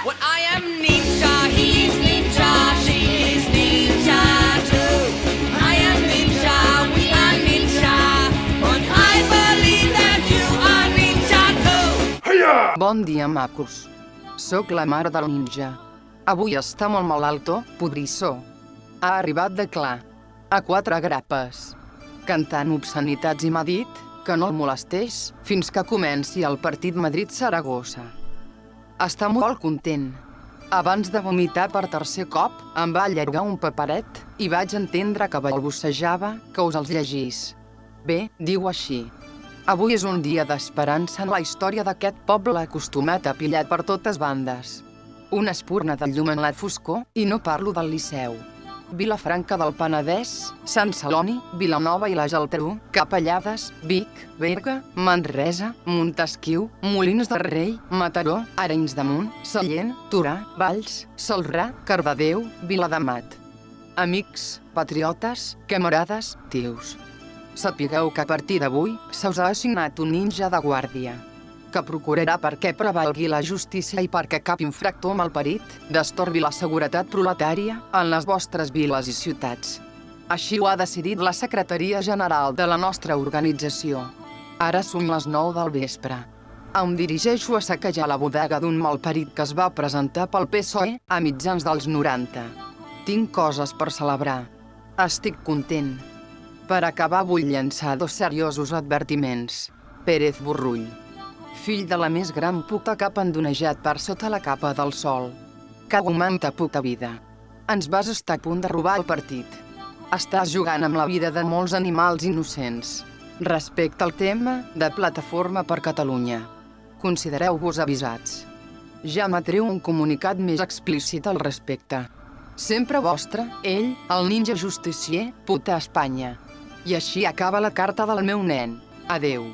Well, I am ninja, he is ninja, she is ninja too. I am ninja, we are ninja, and I believe that you are ninja too. Bon dia, macos. Soc la mare del ninja. Avui està molt malalto, podrissó. Ha arribat de clar, a 4 grapes, cantant obscenitats i m'ha dit que no el molestés fins que comenci el partit Madrid-Saragossa. Està molt content. Abans de vomitar per tercer cop, em va allargar un paperet i vaig entendre que balbucejava que us els llegís. Bé, diu així. Avui és un dia d'esperança en la història d'aquest poble acostumat a pillar per totes bandes. Una espurna de llum en la foscor, i no parlo del Liceu. Vilafranca del Penedès, Sant Celoni, Vilanova i la Geltrú, Capellades, Vic, Berga, Manresa, Montesquiu, Molins de Rei, Mataró, Arenys de Munt, Sallent, Torà, Valls, Celrà, Cardedeu, Viladamat. Amics, patriotes, camarades, tios. Sapigueu que a partir d'avui se us ha assignat un ninja de guàrdia, que procurarà perquè prevalgui la justícia i perquè cap infractor malparit destorbi la seguretat proletària en les vostres viles i ciutats. Així ho ha decidit la Secretaria General de la nostra organització. Ara són les 9 del vespre. Em dirigeixo a saquejar la bodega d'un malparit que es va presentar pel PSOE a mitjans dels 90. Tinc coses per celebrar. Estic content. Per acabar vull llançar 2 seriosos advertiments. Pérez Burrull, fill de la més gran puta que ha pendonejat per sota la capa del sol. Cago en ta puta vida. Ens vas estar a punt de robar el partit. Estàs jugant amb la vida de molts animals innocents. Respecte al tema de Plataforma per Catalunya. Considereu-vos avisats. Ja emetreu un comunicat més explícit al respecte. Sempre vostre, ell, el ninja justicier, puta Espanya. I així acaba la carta del meu nen. Adeu.